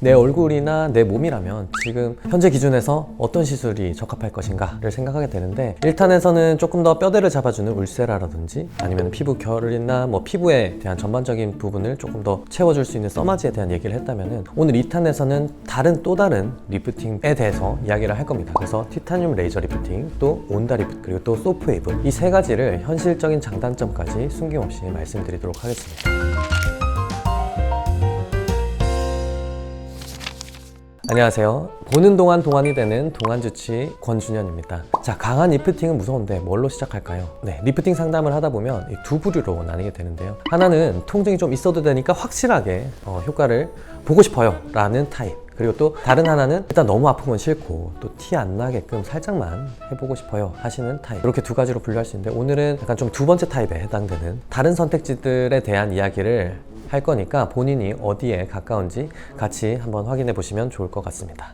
내 얼굴이나 내 몸이라면 지금 현재 기준에서 어떤 시술이 적합할 것인가를 생각하게 되는데, 1탄에서는 조금 더 뼈대를 잡아주는 울세라라든지 아니면 피부 결이나 피부에 대한 전반적인 부분을 조금 더 채워줄 수 있는 써마지에 대한 얘기를 했다면은, 오늘 2탄에서는 또 다른 리프팅에 대해서 이야기를 할 겁니다. 그래서 티타늄 레이저 리프팅, 또 온다 리프팅, 그리고 또 소프웨이브, 이 세 가지를 현실적인 장단점까지 숨김없이 말씀드리도록 하겠습니다. 안녕하세요. 보는 동안 동안이 되는 동안주치 권준현입니다. 자, 강한 리프팅은 무서운데 뭘로 시작할까요? 네, 리프팅 상담을 하다 보면 두 부류로 나뉘게 되는데요. 하나는 통증이 좀 있어도 되니까 확실하게 효과를 보고 싶어요 라는 타입. 그리고 또 다른 하나는 일단 너무 아픈 건 싫고 또 티 안 나게끔 살짝만 해보고 싶어요 하시는 타입. 이렇게 두 가지로 분류할 수 있는데, 오늘은 약간 좀 두 번째 타입에 해당되는 다른 선택지들에 대한 이야기를 할 거니까 본인이 어디에 가까운지 같이 한번 확인해 보시면 좋을 것 같습니다.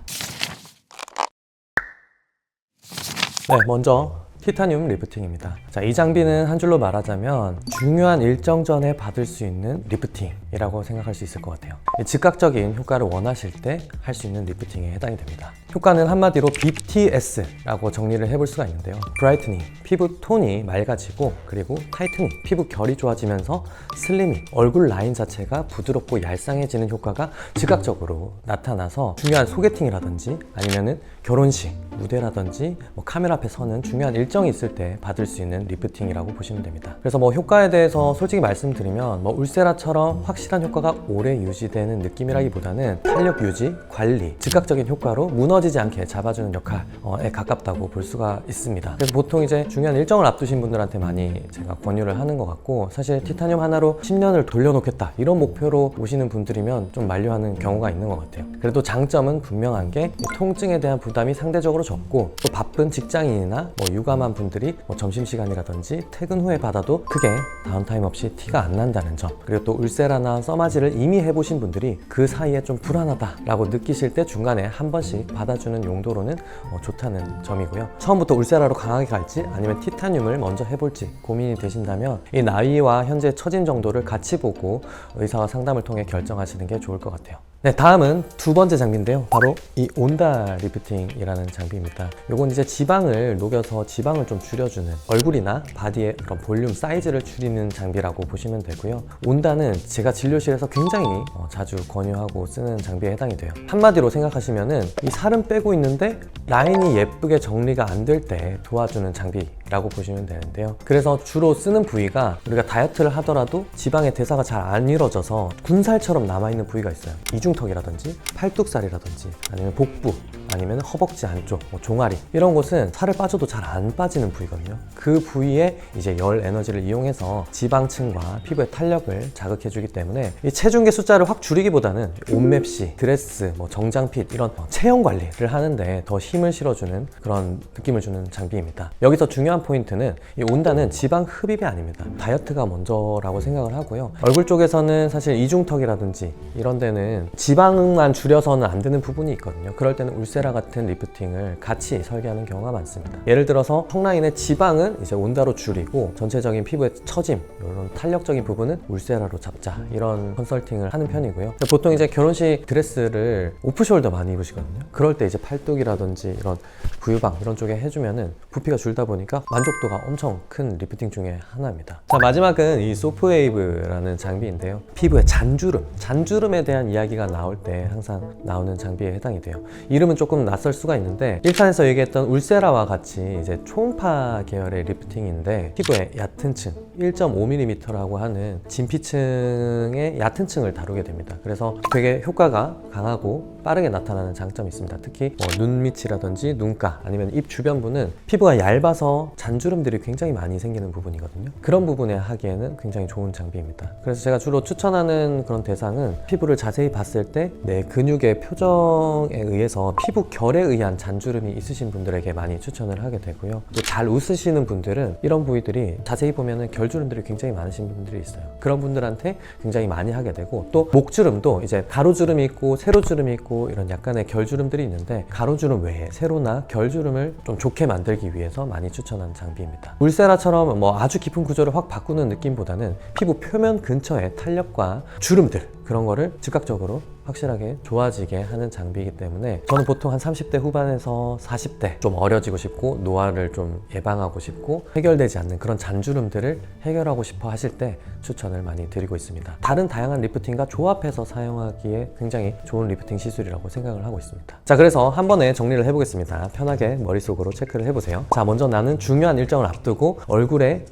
네, 먼저 티타늄 리프팅입니다. 자, 이 장비는 한 줄로 말하자면 중요한 일정 전에 받을 수 있는 리프팅이라고 생각할 수 있을 것 같아요. 즉각적인 효과를 원하실 때 할 수 있는 리프팅에 해당이 됩니다. 효과는 한마디로 BTS라고 정리를 해볼 수가 있는데요. 브라이트닝, 피부 톤이 맑아지고, 그리고 타이트닝, 피부 결이 좋아지면서 슬리밍, 얼굴 라인 자체가 부드럽고 얄쌍해지는 효과가 즉각적으로 나타나서 중요한 소개팅이라든지 아니면은 결혼식, 무대라든지 카메라 앞에 서는 중요한 일정이 있을 때 받을 수 있는 리프팅이라고 보시면 됩니다. 그래서 효과에 대해서 솔직히 말씀드리면 울세라처럼 확실한 효과가 오래 유지되는 느낌이라기보다는 탄력 유지, 관리, 즉각적인 효과로 무너지지 않게 잡아주는 역할에 가깝다고 볼 수가 있습니다. 그래서 보통 이제 중요한 일정을 앞두신 분들한테 많이 제가 권유를 하는 것 같고, 사실 티타늄 하나로 10년을 돌려놓겠다 이런 목표로 오시는 분들이면 좀 만류하는 경우가 있는 것 같아요. 그래도 장점은 분명한 게 통증에 대한 부담이 상대적으로 적고, 또 바쁜 직장인이나 육아만 분들이 점심시간이라든지 퇴근 후에 받아도 크게 다운타임 없이 티가 안 난다는 점, 그리고 또 울세라나 써마지를 이미 해보신 분들이 그 사이에 좀 불안하다라고 느끼실 때 중간에 한 번씩 받아주는 용도로는 좋다는 점이고요. 처음부터 울세라로 강하게 갈지 아니면 티타늄을 먼저 해볼지 고민이 되신다면 이 나이와 현재 처진 정도를 같이 보고 의사와 상담을 통해 결정하시는 게 좋을 것 같아요. 네, 다음은 두 번째 장비인데요. 바로 이 온다 리프팅이라는 장비입니다. 요건 이제 지방을 녹여서 지방을 좀 줄여주는, 얼굴이나 바디의 그런 볼륨, 사이즈를 줄이는 장비라고 보시면 되고요. 온다는 제가 진료실에서 굉장히 자주 권유하고 쓰는 장비에 해당이 돼요. 한마디로 생각하시면은 이 살은 빼고 있는데 라인이 예쁘게 정리가 안 될 때 도와주는 장비라고 보시면 되는데요. 그래서 주로 쓰는 부위가, 우리가 다이어트를 하더라도 지방의 대사가 잘 안 이루어져서 군살처럼 남아있는 부위가 있어요. 이중턱이라든지 팔뚝살이라든지 아니면 복부, 아니면 허벅지 안쪽, 종아리, 이런 곳은 살을 빠져도 잘 안 빠지는 부위거든요. 그 부위에 이제 열 에너지를 이용해서 지방층과 피부의 탄력을 자극해주기 때문에 이 체중계 숫자를 확 줄이기보다는 옷맵시, 드레스, 정장핏 이런 체형 관리를 하는데 더 힘을 실어주는 그런 느낌을 주는 장비입니다. 여기서 중요한 포인트는 이 온다는 지방 흡입이 아닙니다. 다이어트가 먼저라고 생각을 하고요. 얼굴 쪽에서는 사실 이중턱이라든지 이런 데는 지방만 줄여서는 안 되는 부분이 있거든요. 그럴 때는 울세라 같은 리프팅을 같이 설계하는 경우가 많습니다. 예를 들어서 턱라인의 지방은 이제 온다로 줄이고 전체적인 피부의 처짐, 이런 탄력적인 부분은 울세라로 잡자, 이런 컨설팅을 하는 편이고요. 보통 이제 결혼식 드레스를 오프숄더 많이 입으시거든요. 그럴 때 이제 팔뚝이라든지 이런 부유방 이런 쪽에 해주면은 부피가 줄다 보니까 만족도가 엄청 큰 리프팅 중에 하나입니다. 자, 마지막은 이 소프웨이브라는 장비인데요. 피부의 잔주름에 대한 이야기가 나올 때 항상 나오는 장비에 해당이 돼요. 이름은 조금 낯설 수가 있는데, 1탄에서 얘기했던 울세라와 같이 이제 초음파 계열의 리프팅인데, 피부의 얕은 층, 1.5mm라고 하는 진피층의 얕은 층을 다루게 됩니다. 그래서 되게 효과가 강하고 빠르게 나타나는 장점이 있습니다. 특히 눈 밑이라든지 눈가 아니면 입 주변부는 피부가 얇아서 잔주름들이 굉장히 많이 생기는 부분이거든요. 그런 부분에 하기에는 굉장히 좋은 장비입니다. 그래서 제가 주로 추천하는 그런 대상은 피부를 자세히 봤을 때 내 근육의 표정에 의해서 피부 결에 의한 잔주름이 있으신 분들에게 많이 추천을 하게 되고요. 또 잘 웃으시는 분들은 이런 부위들이 자세히 보면은 결주름들이 굉장히 많으신 분들이 있어요. 그런 분들한테 굉장히 많이 하게 되고, 또 목주름도 이제 가로주름이 있고 세로주름이 있고 이런 약간의 결주름들이 있는데, 가로주름 외에 세로나 결주름을 좀 좋게 만들기 위해서 많이 추천하는 장비입니다. 울세라처럼 아주 깊은 구조를 확 바꾸는 느낌보다는 피부 표면 근처의 탄력과 주름들, 그런 거를 즉각적으로 확실하게 좋아지게 하는 장비이기 때문에 저는 보통 한 30대 후반에서 40대 좀 어려지고 싶고 노화를 좀 예방하고 싶고 해결되지 않는 그런 잔주름들을 해결하고 싶어 하실 때 추천을 많이 드리고 있습니다. 다른 다양한 리프팅과 조합해서 사용하기에 굉장히 좋은 리프팅 시술이라고 생각을 하고 있습니다. 자, 그래서 한 번에 정리를 해보겠습니다. 편하게 머릿속으로 체크를 해보세요. 자, 먼저 나는 중요한 일정을 앞두고 얼굴에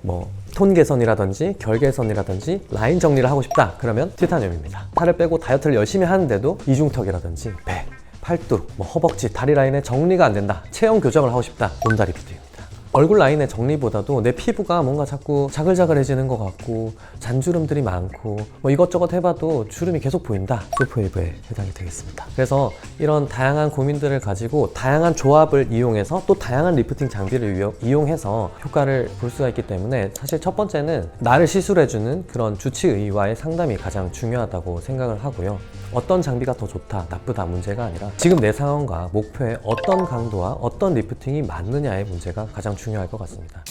톤 개선이라든지 결 개선이라든지 라인 정리를 하고 싶다. 그러면 티타늄입니다. 살을 빼고 다이어트를 열심히 하는데도 이중턱이라든지 배, 팔뚝, 허벅지, 다리 라인에 정리가 안 된다. 체형 교정을 하고 싶다. 온다 리프팅입니다. 얼굴 라인의 정리보다도 내 피부가 뭔가 자꾸 자글자글해지는 것 같고 잔주름들이 많고 이것저것 해봐도 주름이 계속 보인다. 소프웨이브에 해당이 되겠습니다. 그래서 이런 다양한 고민들을 가지고 다양한 조합을 이용해서 또 다양한 리프팅 장비를 이용해서 효과를 볼 수가 있기 때문에 사실 첫 번째는 나를 시술해주는 그런 주치의와의 상담이 가장 중요하다고 생각을 하고요. 어떤 장비가 더 좋다, 나쁘다 문제가 아니라 지금 내 상황과 목표에 어떤 강도와 어떤 리프팅이 맞느냐의 문제가 가장 중요할 것 같습니다.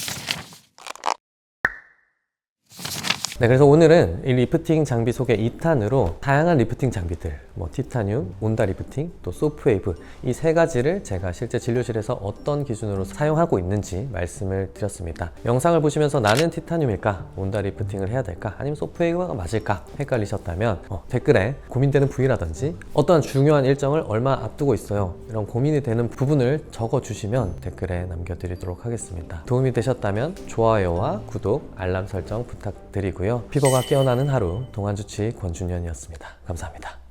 네, 그래서 오늘은 이 리프팅 장비 소개 2탄으로 다양한 리프팅 장비들, 티타늄, 온다 리프팅, 또 소프웨이브 이 세 가지를 제가 실제 진료실에서 어떤 기준으로 사용하고 있는지 말씀을 드렸습니다. 영상을 보시면서 나는 티타늄일까? 온다 리프팅을 해야 될까? 아니면 소프웨이브가 맞을까? 헷갈리셨다면 댓글에 고민되는 부위라든지 어떠한 중요한 일정을 얼마 앞두고 있어요. 이런 고민이 되는 부분을 적어주시면 댓글에 남겨드리도록 하겠습니다. 도움이 되셨다면 좋아요와 구독, 알람 설정 부탁드리고요. 피부가 깨어나는 하루, 동안주치 권준현이었습니다. 감사합니다.